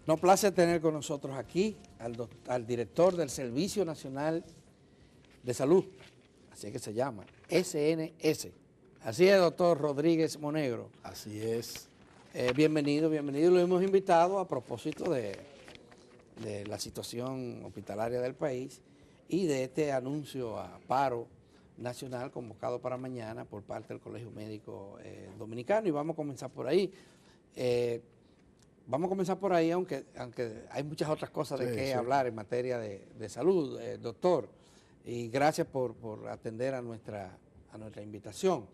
Nos place tener con nosotros aquí al director del Servicio Nacional de Salud, así es que se llama, SNS. Así es, doctor Rodríguez Monegro. Así es. Bienvenido. Lo hemos invitado a propósito de la situación hospitalaria del país y de este anuncio a paro nacional convocado para mañana por parte del Colegio Médico Dominicano, y vamos a comenzar por ahí. Aunque hay muchas otras cosas de qué hablar en materia de salud, doctor, y gracias por atender a nuestra invitación.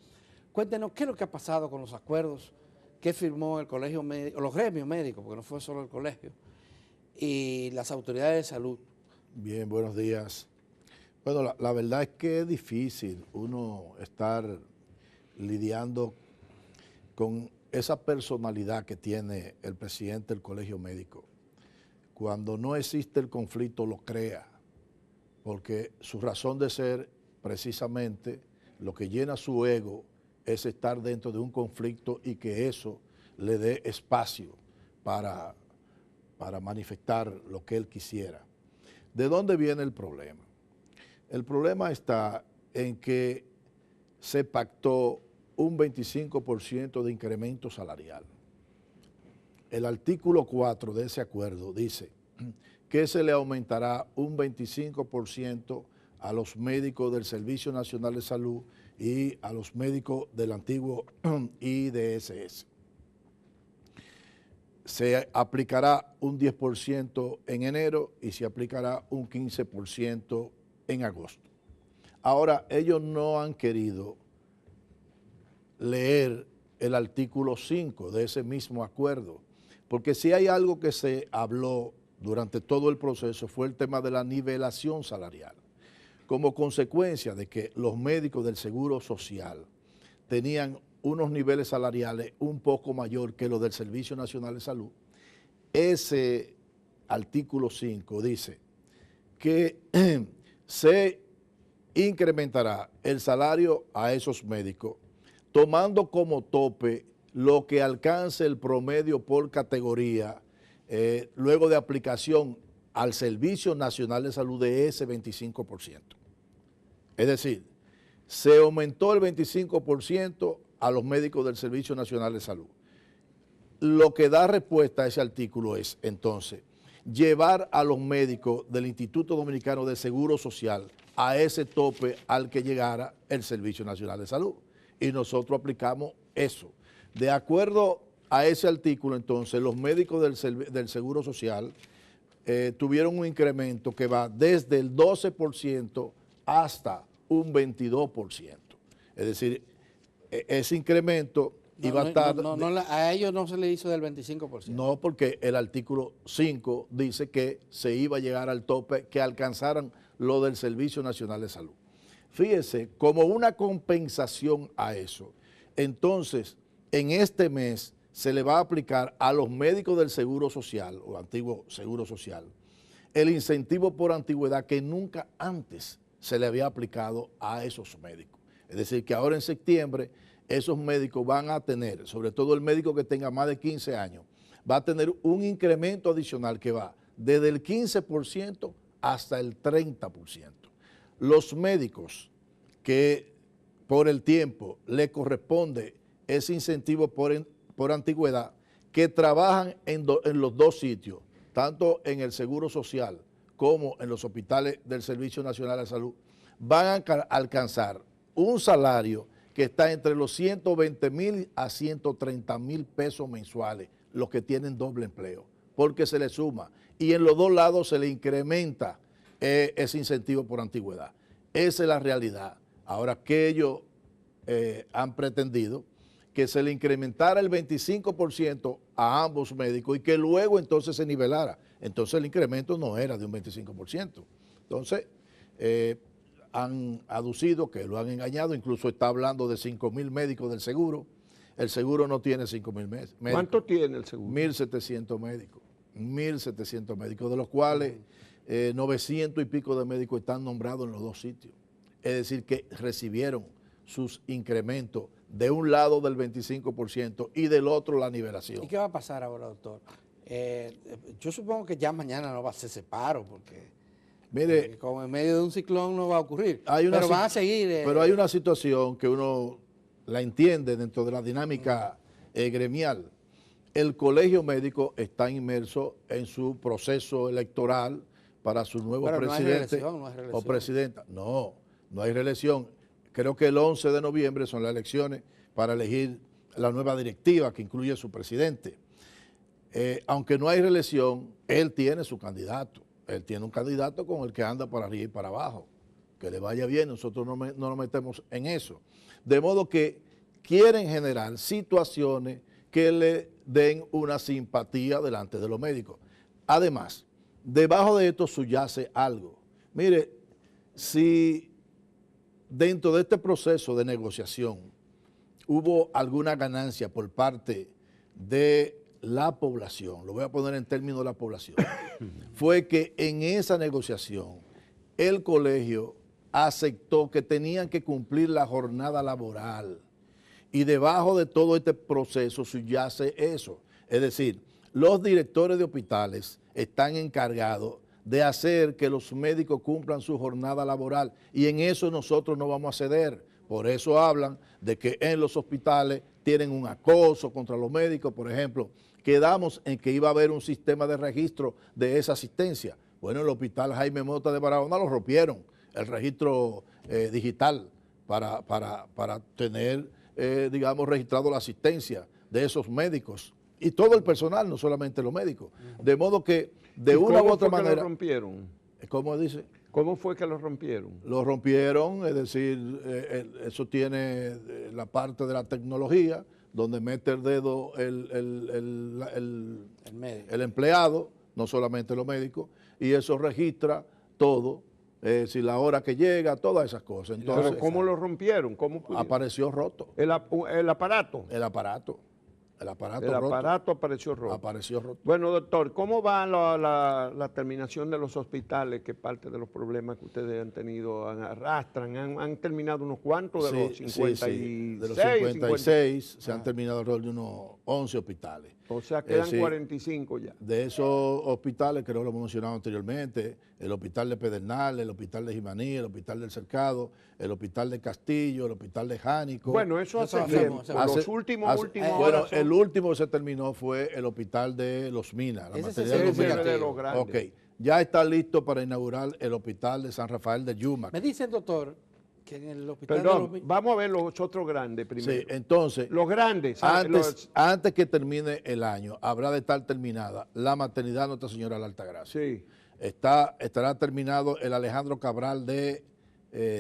Cuéntenos qué es lo que ha pasado con los acuerdos que firmó el Colegio Médico, los gremios médicos, porque no fue solo el colegio, y las autoridades de salud. Bien, buenos días. Bueno, la verdad es que es difícil uno estar lidiando con esa personalidad que tiene el presidente del Colegio Médico. Cuando no existe el conflicto, lo crea, porque su razón de ser, precisamente, lo que llena su ego es estar dentro de un conflicto y que eso le dé espacio para manifestar lo que él quisiera. ¿De dónde viene el problema? El problema está en que se pactó un 25% de incremento salarial. El artículo 4 de ese acuerdo dice que se le aumentará un 25% a los médicos del Servicio Nacional de Salud y a los médicos del antiguo IDSS. Se aplicará un 10% en enero y se aplicará un 15% en agosto. Ahora, ellos no han querido leer el artículo 5 de ese mismo acuerdo, porque si hay algo que se habló durante todo el proceso fue el tema de la nivelación salarial. Como consecuencia de que los médicos del Seguro Social tenían unos niveles salariales un poco mayor que los del Servicio Nacional de Salud, ese artículo 5 dice que se incrementará el salario a esos médicos tomando como tope lo que alcance el promedio por categoría luego de aplicación al Servicio Nacional de Salud de ese 25%. Es decir, se aumentó el 25% a los médicos del Servicio Nacional de Salud. Lo que da respuesta a ese artículo es, entonces, llevar a los médicos del Instituto Dominicano de Seguro Social a ese tope al que llegara el Servicio Nacional de Salud. Y nosotros aplicamos eso. De acuerdo a ese artículo, entonces, los médicos del Seguro Social tuvieron un incremento que va desde el 12% hasta un 22%. Es decir, ese incremento iba a estar... a ellos no se le hizo del 25%. No, porque el artículo 5 dice que se iba a llegar al tope, que alcanzaran lo del Servicio Nacional de Salud. Fíjese, como una compensación a eso, entonces, en este mes se le va a aplicar a los médicos del Seguro Social, o antiguo Seguro Social, el incentivo por antigüedad que nunca antes se le había aplicado a esos médicos. Es decir, que ahora en septiembre esos médicos van a tener, sobre todo el médico que tenga más de 15 años, va a tener un incremento adicional que va desde el 15% hasta el 30%. Los médicos que por el tiempo le corresponde ese incentivo por antigüedad, que trabajan en los dos sitios, tanto en el Seguro Social como en los hospitales del Servicio Nacional de Salud, van a alcanzar un salario que está entre los 120,000 a 130,000 pesos mensuales, los que tienen doble empleo, porque se le suma. Y en los dos lados se le incrementa ese incentivo por antigüedad. Esa es la realidad. Ahora, que ellos han pretendido que se le incrementara el 25% a ambos médicos y que luego entonces se nivelara. Entonces el incremento no era de un 25%. Entonces, han aducido que lo han engañado, incluso está hablando de 5,000 médicos del seguro. El seguro no tiene 5,000 médicos. ¿Cuánto tiene el seguro? 1,700 médicos. 1,700 médicos, de los cuales 900 y pico de médicos están nombrados en los dos sitios. Es decir, que recibieron sus incrementos de un lado del 25% y del otro la nivelación. ¿Y qué va a pasar ahora, doctor? Yo supongo que ya mañana no va a ser ese paro, porque como en medio de un ciclón no va a ocurrir. Pero van a seguir. Pero hay una situación que uno la entiende dentro de la dinámica gremial. El colegio médico está inmerso en su proceso electoral para su nuevo presidente o presidenta. No, no hay reelección. Creo que el 11 de noviembre son las elecciones para elegir la nueva directiva que incluye a su presidente. Aunque no hay reelección, él tiene su candidato. Él tiene un candidato con el que anda para arriba y para abajo. Que le vaya bien, nosotros no nos metemos en eso. De modo que quieren generar situaciones que le den una simpatía delante de los médicos. Además, debajo de esto subyace algo. Mire, si dentro de este proceso de negociación hubo alguna ganancia por parte de la población, lo voy a poner en términos de la población, fue que en esa negociación el colegio aceptó que tenían que cumplir la jornada laboral y debajo de todo este proceso subyace eso. Es decir, los directores de hospitales están encargados de hacer que los médicos cumplan su jornada laboral y en eso nosotros no vamos a ceder. Por eso hablan de que en los hospitales tienen un acoso contra los médicos, por ejemplo. Quedamos en que iba a haber un sistema de registro de esa asistencia. Bueno, el hospital Jaime Mota de Barahona lo rompieron, el registro digital para tener, digamos, registrado la asistencia de esos médicos y todo el personal, no solamente los médicos. De modo que, de una u otra manera... ¿Cómo lo rompieron? ¿Cómo dice? ¿Cómo fue que lo rompieron? Lo rompieron, es decir, eso tiene la parte de la tecnología, donde mete el dedo el empleado, no solamente los médicos, y eso registra todo, si la hora que llega, todas esas cosas. Entonces, ¿pero cómo lo rompieron? ¿Cómo apareció roto. ¿El aparato? El aparato. El aparato roto. El aparato apareció roto. Bueno, doctor, ¿cómo va la terminación de los hospitales? ¿Qué parte de los problemas que ustedes han tenido arrastran? ¿Han terminado unos cuantos de los 56? Sí. De los 56 se han terminado alrededor de unos 11 hospitales. O sea, quedan 45 ya. De esos hospitales, creo que lo hemos mencionado anteriormente, el hospital de Pedernal, el hospital de Jimaní, el hospital del Cercado, el hospital de Castillo, el hospital de Jánico. Bueno, eso hace tiempo. Los últimos bueno, el último que se terminó fue el hospital de Los Minas. La maternidad de los grandes. Ok, ya está listo para inaugurar el hospital de San Rafael de Yumac. Me dice el doctor que en el hospital vamos a ver los otros grandes primero. Sí, entonces, los grandes. Antes que termine el año, habrá de estar terminada la maternidad Nuestra Señora de la Altagracia. Sí. Estará terminado el Alejandro Cabral de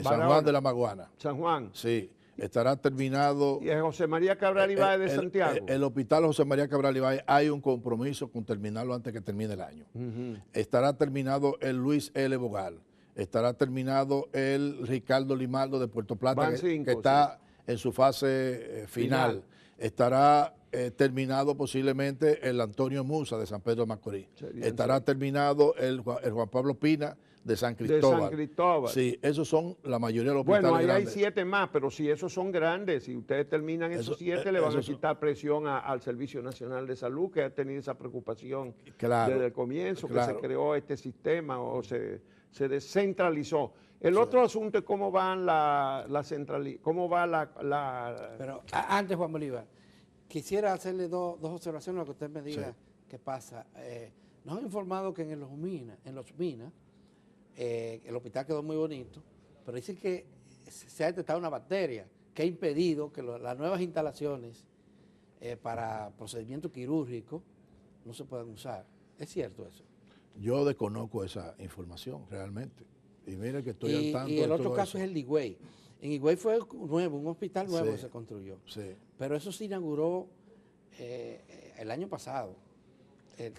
San Juan de la Maguana. San Juan. Sí. Estará terminado. ¿Y el José María Cabral Ibáez de Santiago? El hospital José María Cabral Ibáez hay un compromiso con terminarlo antes que termine el año. Estará terminado el Luis L. Bogal. Estará terminado el Ricardo Limaldo de Puerto Plata, que está en su fase final. Estará terminado posiblemente el Antonio Musa de San Pedro de Macorís. Estará terminado el Juan Pablo Pina de San Cristóbal. De San Cristóbal. Sí, esos son la mayoría de los hospitales grandes. Bueno, ahí grandes. hay 7 más, pero si esos son grandes, si ustedes terminan esos 7, le van a quitar presión al Servicio Nacional de Salud, que ha tenido esa preocupación desde el comienzo, que se creó este sistema o se descentralizó. El otro asunto es cómo van cómo va la... Pero antes, Juan Bolívar, quisiera hacerle dos observaciones a lo que usted me diga qué pasa. Nos han informado que en Los Minas, el hospital quedó muy bonito, pero dicen que se ha detectado una bacteria que ha impedido que las nuevas instalaciones para procedimientos quirúrgicos no se puedan usar. ¿Es cierto eso? Yo desconozco esa información realmente. Y mire que estoy al tanto. Y el de otro todo caso es el de Higüey. En Higüey fue nuevo, un hospital nuevo que se construyó. Sí. Pero eso se inauguró el año pasado.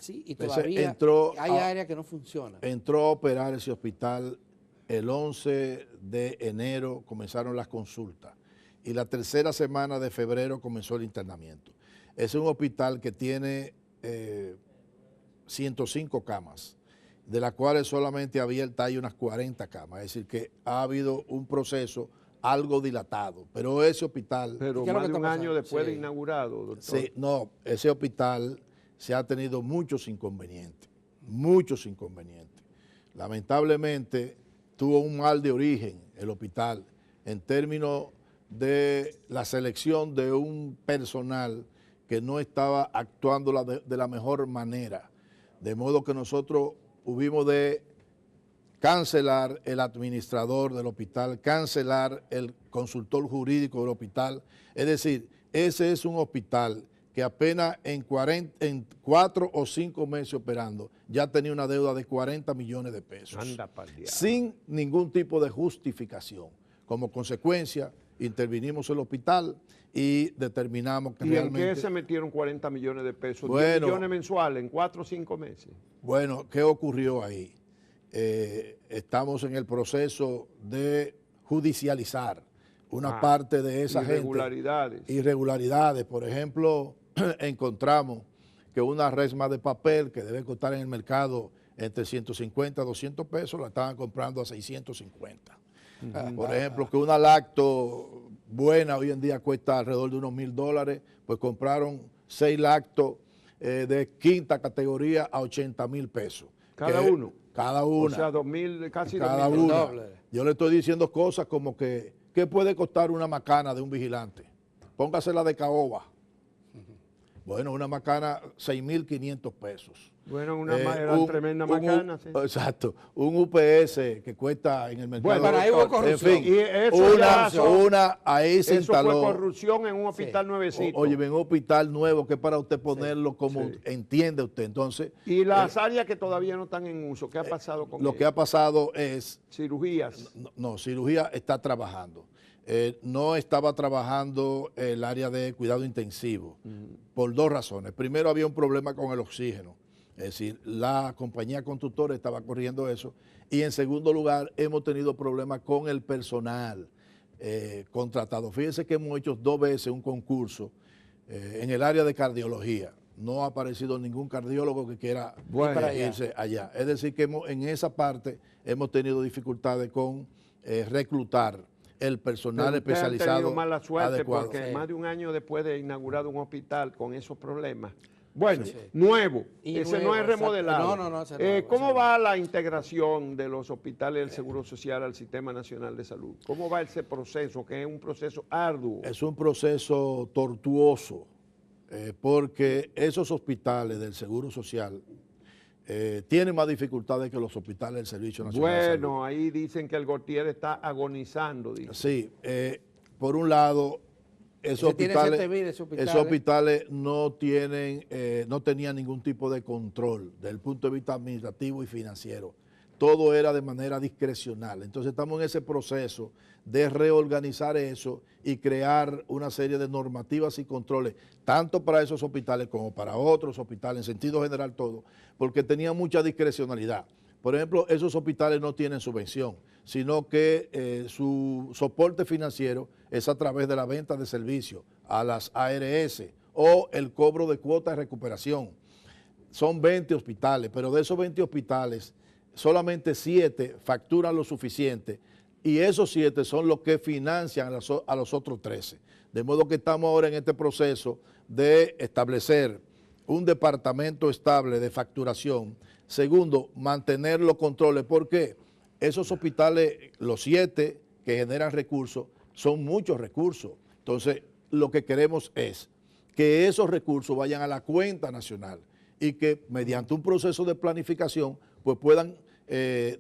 Y todavía hay áreas que no funcionan. Entró a operar ese hospital el 11 de enero, comenzaron las consultas. Y la tercera semana de febrero comenzó el internamiento. Es un hospital que tiene 105 camas, de las cuales solamente abierta hay unas 40 camas. Es decir, que ha habido un proceso algo dilatado, pero ese hospital... Pero más de un año después de inaugurado, doctor. Sí, no, ese hospital se ha tenido muchos inconvenientes, muchos inconvenientes. Lamentablemente tuvo un mal de origen el hospital en términos de la selección de un personal que no estaba actuando de la mejor manera. De modo que nosotros hubimos de cancelar el administrador del hospital, cancelar el consultor jurídico del hospital. Es decir, ese es un hospital que apenas en 4 o 5 meses operando ya tenía una deuda de 40 millones de pesos. Anda pa'l diablo. Sin ningún tipo de justificación. Como consecuencia, intervinimos en el hospital y determinamos que realmente... ¿Y en qué se metieron 40 millones de pesos? Bueno, 10 millones mensuales en 4 o 5 meses. Bueno, ¿qué ocurrió ahí? Estamos en el proceso de judicializar una parte de esa irregularidades. Gente. Irregularidades. Por ejemplo, encontramos que una resma de papel que debe costar en el mercado entre 150 a 200 pesos, la estaban comprando a 650. Por ejemplo, que una lacto buena hoy en día cuesta alrededor de unos $1,000, pues compraron 6 lactos de quinta categoría a 80,000 pesos. ¿Cada uno? Cada una. O sea, 2,000, casi cada 2,000 una. dólares. Yo le estoy diciendo cosas como que, ¿qué puede costar una macana de un vigilante? Póngasela de caoba. Bueno, una macana, 6,500 pesos. Bueno, era tremenda macana. Sí. Exacto. Un UPS que cuesta en el mercado. Bueno, para ahí hubo corrupción. En fin, y eso ahí se instaló. Eso fue corrupción en un hospital nuevecito. Oye, en un hospital nuevo que es para usted ponerlo como entiende usted. Entonces. Y las áreas que todavía no están en uso, ¿qué ha pasado con Lo que ha pasado es. Cirugías. No, cirugía está trabajando. No estaba trabajando el área de cuidado intensivo por 2 razones. Primero, había un problema con el oxígeno. Es decir, la compañía constructora estaba corriendo eso. Y en segundo lugar, hemos tenido problemas con el personal contratado. Fíjense que hemos hecho 2 veces un concurso en el área de cardiología. No ha aparecido ningún cardiólogo que quiera irse allá. Es decir, que en esa parte hemos tenido dificultades con reclutar el personal especializado. Han tenido mala suerte adecuado. Porque más de un año después de inaugurar un hospital con esos problemas. Bueno, nuevo, ese no es remodelado. ¿Cómo va la integración de los hospitales del Seguro Social al Sistema Nacional de Salud? ¿Cómo va ese proceso, que es un proceso arduo? Es un proceso tortuoso, porque esos hospitales del Seguro Social tienen más dificultades que los hospitales del Servicio Nacional de Salud. Bueno, ahí dicen que el Gautier está agonizando. Dicen. Sí, por un lado... Esos hospitales no tenían ningún tipo de control desde el punto de vista administrativo y financiero. Todo era de manera discrecional. Entonces estamos en ese proceso de reorganizar eso y crear una serie de normativas y controles, tanto para esos hospitales como para otros hospitales, en sentido general todo, porque tenían mucha discrecionalidad. Por ejemplo, esos hospitales no tienen subvención, sino que su soporte financiero es a través de la venta de servicios a las ARS o el cobro de cuotas de recuperación. Son 20 hospitales, pero de esos 20 hospitales, solamente 7 facturan lo suficiente y esos 7 son los que financian a los otros 13. De modo que estamos ahora en este proceso de establecer un departamento estable de facturación. Segundo, mantener los controles. ¿Por qué? Esos hospitales, los 7 que generan recursos, son muchos recursos. Entonces, lo que queremos es que esos recursos vayan a la cuenta nacional y que mediante un proceso de planificación pues puedan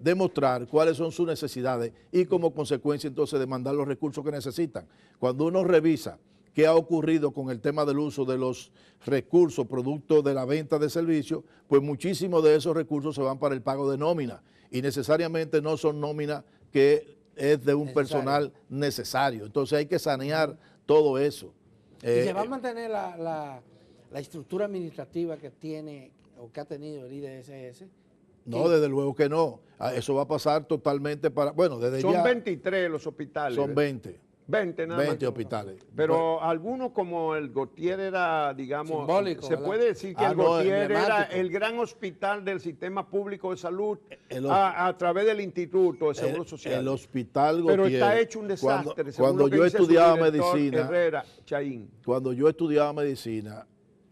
demostrar cuáles son sus necesidades y como consecuencia entonces demandar los recursos que necesitan. Cuando uno revisa qué ha ocurrido con el tema del uso de los recursos producto de la venta de servicios, pues muchísimos de esos recursos se van para el pago de nómina y necesariamente no son nóminas que es de un personal necesario. Entonces hay que sanear todo eso. ¿Y se va a mantener la estructura administrativa que tiene o que ha tenido el IDSS? No, desde luego que no. Eso va a pasar totalmente para... Bueno, desde son ya... Son 23 los hospitales. Son 20. 20 nada 20 hospitales. Pero algunos como el Gautier era, digamos, simbólico, se puede decir que el Gautier era el gran hospital del sistema público de salud a través del Instituto de Seguro Social. El hospital Gautier. Pero está hecho un desastre. Cuando yo estudiaba medicina, Herrera Chaín. Cuando yo estudiaba medicina,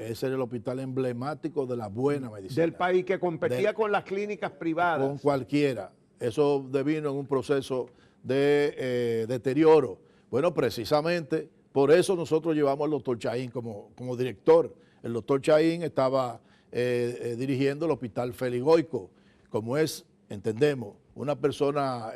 ese era el hospital emblemático de la buena medicina. Del país, que competía con las clínicas privadas. Con cualquiera. Eso devino en un proceso de deterioro. Bueno, precisamente por eso nosotros llevamos al doctor Chaín como director. El doctor Chaín estaba dirigiendo el hospital Félix Goico, como es, entendemos, una persona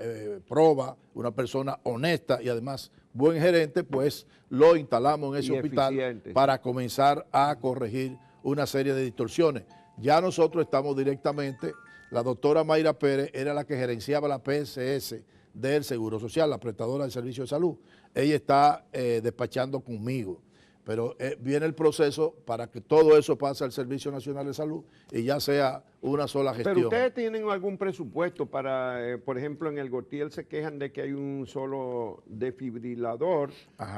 proba, una persona honesta y además buen gerente, pues lo instalamos en ese hospital para comenzar a corregir una serie de distorsiones. Ya nosotros estamos directamente, la doctora Mayra Pérez era la que gerenciaba la PSS del Seguro Social, la prestadora del servicio de salud. Ella está despachando conmigo, pero viene el proceso para que todo eso pase al Servicio Nacional de Salud y ya sea una sola gestión. Pero ustedes tienen algún presupuesto para, por ejemplo, en el Gautier se quejan de que hay un solo desfibrilador,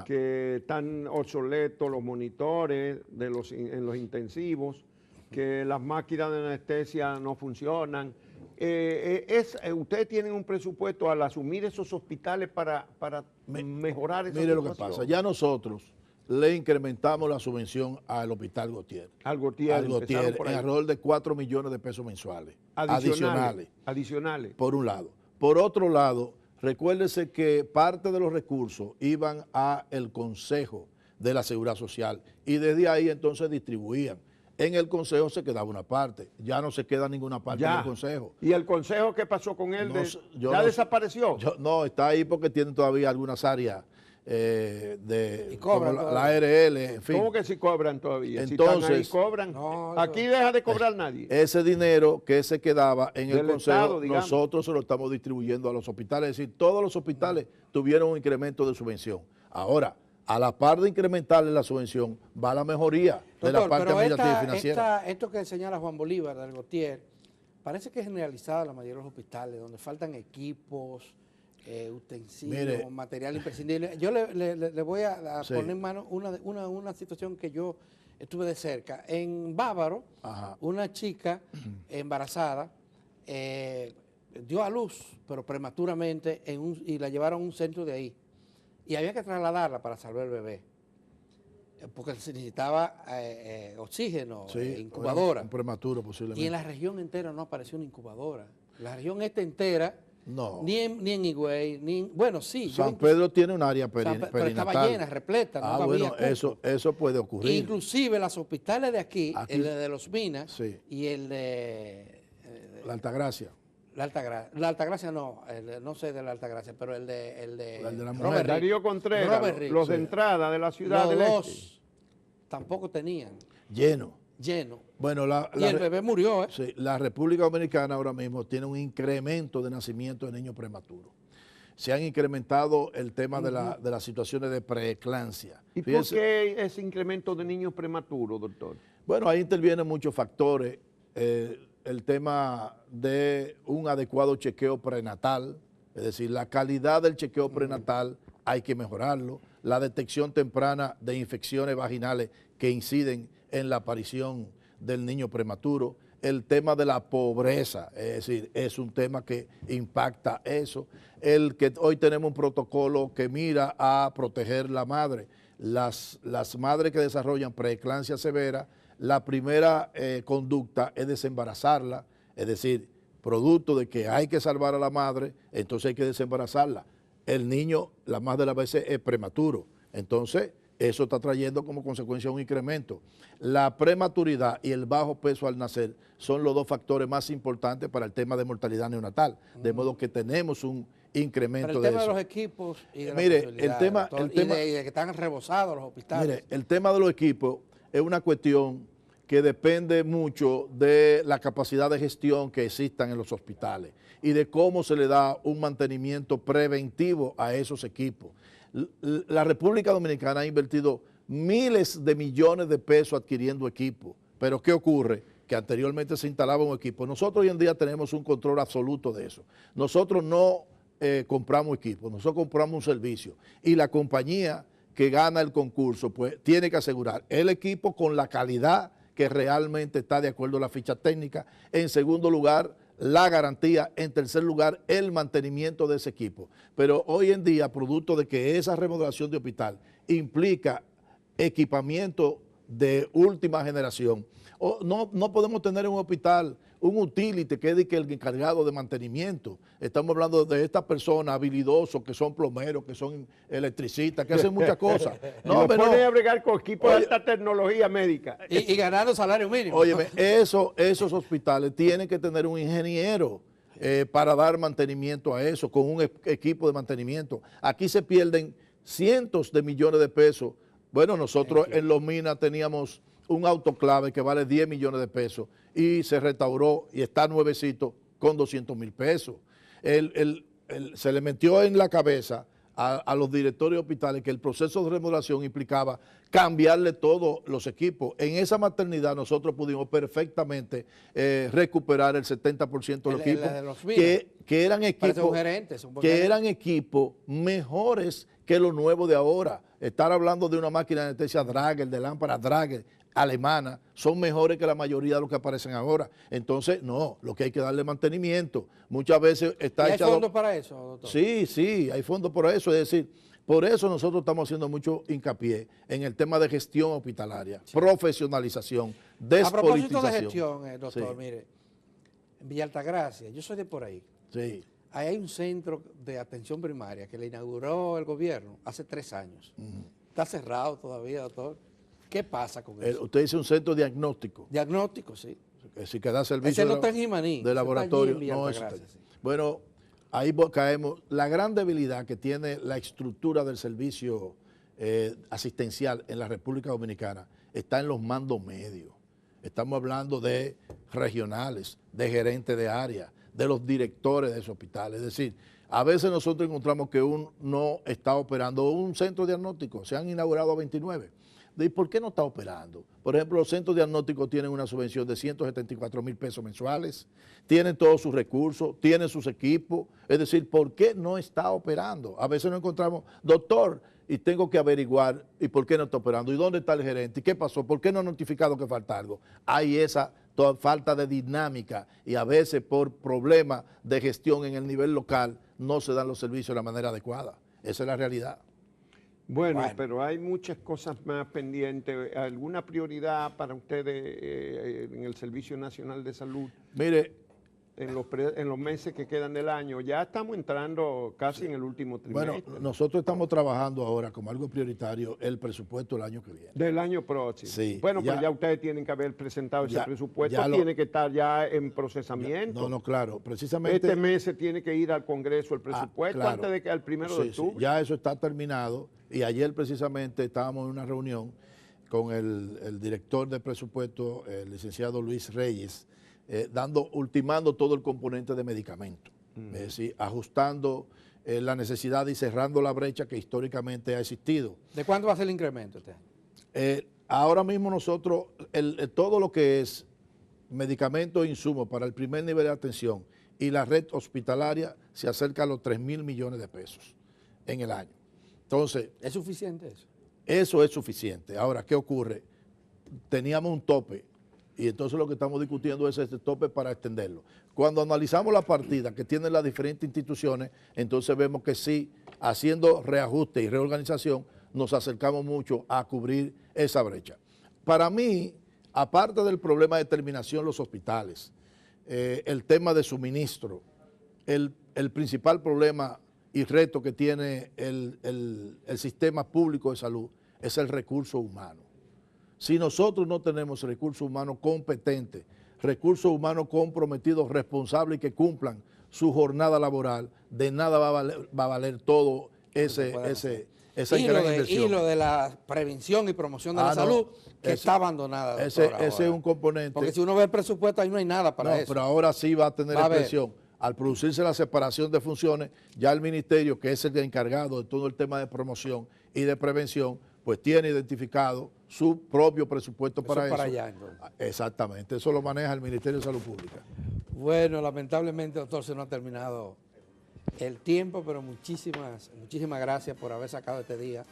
que están obsoletos los monitores en los intensivos, que las máquinas de anestesia no funcionan. ¿Ustedes tienen un presupuesto al asumir esos hospitales para mejorar esa situación? Mire lo que pasa, ya nosotros le incrementamos la subvención al Hospital Gautier. Al Gautier, en alrededor de 4 millones de pesos mensuales. Adicionales. Por un lado. Por otro lado, recuérdese que parte de los recursos iban al Consejo de la Seguridad Social y desde ahí entonces distribuían. En el Consejo se quedaba una parte, ya no se queda ninguna parte en el Consejo. ¿Y el Consejo qué pasó con él? ¿Ya desapareció? No, está ahí porque tiene todavía algunas áreas como la ARL, en fin. ¿Cómo que si cobran todavía? Entonces, si están ahí, cobran. No, aquí deja de cobrar nadie. Ese dinero que se quedaba en el Consejo, Estado, nosotros se lo estamos distribuyendo a los hospitales. Es decir, todos los hospitales tuvieron un incremento de subvención. Ahora, a la par de incrementarle la subvención, va la mejoría de la parte administrativa y financiera. Esto que señala Juan Bolívar del Gautier, parece que es generalizado en la mayoría de los hospitales, donde faltan equipos, utensilios, material imprescindible. Yo le voy a poner en mano una situación que yo estuve de cerca. En Bávaro, una chica embarazada dio a luz, pero prematuramente, y la llevaron a un centro de ahí. Y había que trasladarla para salvar el bebé, porque se necesitaba oxígeno, incubadora. Un prematuro posiblemente. Y en la región entera no apareció una incubadora. La región entera, no. Ni en Higüey, bueno, sí. San Pedro tiene un área perinatal. Pero estaba llena, repleta. No bueno, eso puede ocurrir. Inclusive los hospitales de aquí, el de Los Minas y el de... La Altagracia. La Altagracia no, no sé de la Altagracia, pero el de la mujer. Darío Contreras, los de entrada de la ciudad del este. Tampoco tenían. Lleno. Bueno, y el bebé murió, ¿eh? Sí, la República Dominicana ahora mismo tiene un incremento de nacimiento de niños prematuros. Se han incrementado el tema de las situaciones de preeclampsia. ¿Y por qué ese incremento de niños prematuros, doctor? Bueno, ahí intervienen muchos factores. El tema de un adecuado chequeo prenatal, es decir, la calidad del chequeo prenatal hay que mejorarlo, la detección temprana de infecciones vaginales que inciden en la aparición del niño prematuro, el tema de la pobreza, es decir, es un tema que impacta eso, el que hoy tenemos un protocolo que mira a proteger la madre, las madres que desarrollan preeclampsia severa, la primera conducta es desembarazarla, es decir, producto de que hay que salvar a la madre, entonces hay que desembarazarla. El niño, la más de las veces, es prematuro, entonces eso está trayendo como consecuencia un incremento. La prematuridad y el bajo peso al nacer son los dos factores más importantes para el tema de mortalidad neonatal, de modo que tenemos un incremento de eso. El tema de los equipos y de de que están rebosados los hospitales. Mire, el tema de los equipos es una cuestión que depende mucho de la capacidad de gestión que existan en los hospitales y de cómo se le da un mantenimiento preventivo a esos equipos. La República Dominicana ha invertido miles de millones de pesos adquiriendo equipos, pero ¿qué ocurre? Que anteriormente se instalaba un equipo. Nosotros hoy en día tenemos un control absoluto de eso. Nosotros no compramos equipos, nosotros compramos un servicio y la compañía que gana el concurso pues tiene que asegurar el equipo con la calidad que realmente está de acuerdo a la ficha técnica. En segundo lugar, la garantía. En tercer lugar, el mantenimiento de ese equipo. Pero hoy en día, producto de que esa remodelación de hospital implica equipamiento de última generación. No podemos tener un hospital, un utility que es el encargado de mantenimiento. Estamos hablando de estas personas habilidosos que son plomeros, que son electricistas, que hacen muchas cosas. No, pero pueden bregar con equipos de alta tecnología médica. Y ganando salario mínimo. Óyeme, esos hospitales tienen que tener un ingeniero para dar mantenimiento a eso, con un equipo de mantenimiento. Aquí se pierden cientos de millones de pesos. Bueno, nosotros en Los Minas teníamos un autoclave que vale 10 millones de pesos y se restauró y está nuevecito con 200,000 pesos. Se le metió en la cabeza a los directores de hospitales que el proceso de remodelación implicaba cambiarle todos los equipos. En esa maternidad nosotros pudimos perfectamente recuperar el 70% de los equipos que eran equipos mejores que los nuevos de ahora. Estar hablando de una máquina de anestesia Drager, de lámpara Drager, alemana, son mejores que la mayoría de los que aparecen ahora. Entonces, no, lo que hay que darle mantenimiento. Muchas veces está echado... ¿Hay fondos para eso, doctor? Sí, hay fondos para eso. Es decir, por eso nosotros estamos haciendo mucho hincapié en el tema de gestión hospitalaria, profesionalización, despolitización. A propósito de gestión, doctor, mire, en Villa Altagracia, yo soy de por ahí. Sí. Ahí hay un centro de atención primaria que le inauguró el gobierno hace 3 años. Está cerrado todavía, doctor. ¿Qué pasa con eso? Usted dice un centro diagnóstico. Diagnóstico, sí. Si que da servicio no está en Jimaní, de laboratorio. No, sí. Bueno, ahí caemos. La gran debilidad que tiene la estructura del servicio asistencial en la República Dominicana está en los mandos medios. Estamos hablando de regionales, de gerentes de área, de los directores de esos hospitales. Es decir, a veces nosotros encontramos que no está operando un centro diagnóstico. Se han inaugurado 29. ¿Y por qué no está operando? Por ejemplo, los centros diagnósticos tienen una subvención de 174,000 pesos mensuales, tienen todos sus recursos, tienen sus equipos. Es decir, ¿por qué no está operando? A veces nos encontramos, doctor, y tengo que averiguar, ¿y por qué no está operando? ¿Y dónde está el gerente? ¿Y qué pasó? ¿Por qué no ha notificado que falta algo? Hay esa falta de dinámica y a veces por problemas de gestión en el nivel local no se dan los servicios de la manera adecuada. Esa es la realidad. Bueno, pero hay muchas cosas más pendientes. ¿Alguna prioridad para ustedes en el Servicio Nacional de Salud? Mire, en los meses que quedan del año. Ya estamos entrando casi en el último trimestre. Bueno, nosotros estamos trabajando ahora como algo prioritario el presupuesto del año que viene. Del año próximo. Sí. Bueno, pero ya ustedes tienen que haber presentado ese presupuesto, tiene que estar ya en procesamiento. No, claro, precisamente. Este mes se tiene que ir al Congreso el presupuesto claro. Antes de que al 1 de octubre. Sí. Ya eso está terminado y ayer precisamente estábamos en una reunión con el director de presupuesto, el licenciado Luis Reyes, ultimando todo el componente de medicamentos, es decir, ajustando la necesidad y cerrando la brecha que históricamente ha existido. ¿De cuánto va a ser el incremento este? Ahora mismo nosotros, todo lo que es medicamentos e insumos para el primer nivel de atención y la red hospitalaria se acerca a los 3,000 millones de pesos en el año. Entonces, ¿es suficiente eso? Eso es suficiente. Ahora, ¿qué ocurre? Teníamos un tope. Y entonces lo que estamos discutiendo es este tope para extenderlo. Cuando analizamos la partida que tienen las diferentes instituciones, entonces vemos que sí, haciendo reajuste y reorganización, nos acercamos mucho a cubrir esa brecha. Para mí, aparte del problema de terminación en los hospitales, el tema de suministro, el principal problema y reto que tiene el sistema público de salud es el recurso humano. Si nosotros no tenemos recursos humanos competentes, recursos humanos comprometidos, responsables y que cumplan su jornada laboral, de nada va a valer todo esa gran inversión. Y lo de la prevención y promoción de la salud, que está abandonada. Ese es un componente. Porque si uno ve el presupuesto, ahí no hay nada para eso. Pero ahora sí va a tener expresión. Al producirse la separación de funciones, ya el ministerio, que es el encargado de todo el tema de promoción y de prevención, pues tiene identificado su propio presupuesto para eso. Para allá, entonces. Exactamente, eso lo maneja el Ministerio de Salud Pública. Bueno, lamentablemente, doctor, se nos ha terminado el tiempo, pero muchísimas gracias por haber sacado este día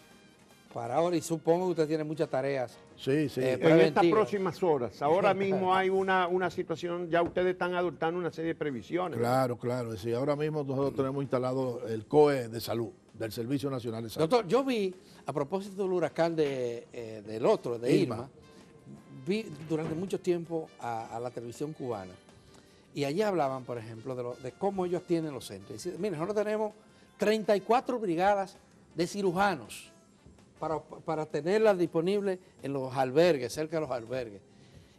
para ahora, y supongo que usted tiene muchas tareas. Sí. En estas próximas horas. Ahora mismo hay una situación, ya ustedes están adoptando una serie de previsiones. Claro. Sí, ahora mismo nosotros tenemos instalado el COE de salud, del Servicio Nacional de Salud. Doctor, yo vi, a propósito del huracán de Irma, vi durante mucho tiempo a la televisión cubana y allí hablaban, por ejemplo, de cómo ellos tienen los centros. Y dicen, miren, nosotros tenemos 34 brigadas de cirujanos para tenerlas disponibles en los albergues, cerca de los albergues.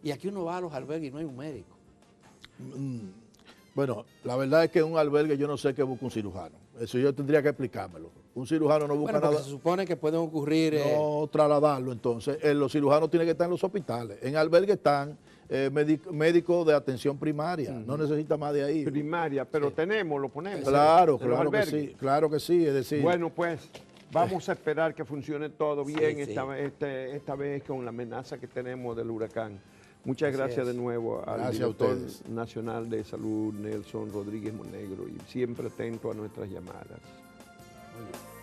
Y aquí uno va a los albergues y no hay un médico. Bueno, la verdad es que en un albergue yo no sé qué busca un cirujano. Eso yo tendría que explicármelo. Un cirujano no busca nada. Se supone que pueden ocurrir... No trasladarlo, entonces. Los cirujanos tienen que estar en los hospitales. En albergue están médicos de atención primaria. No necesita más de ahí. Primaria, pero tenemos, lo ponemos. Claro, claro que sí. Claro que sí, es decir... Bueno, pues... Vamos a esperar que funcione todo bien esta vez con la amenaza que tenemos del huracán. Muchas gracias de nuevo al director nacional de salud, Nelson Rodríguez Monegro, y siempre atento a nuestras llamadas. Muy bien.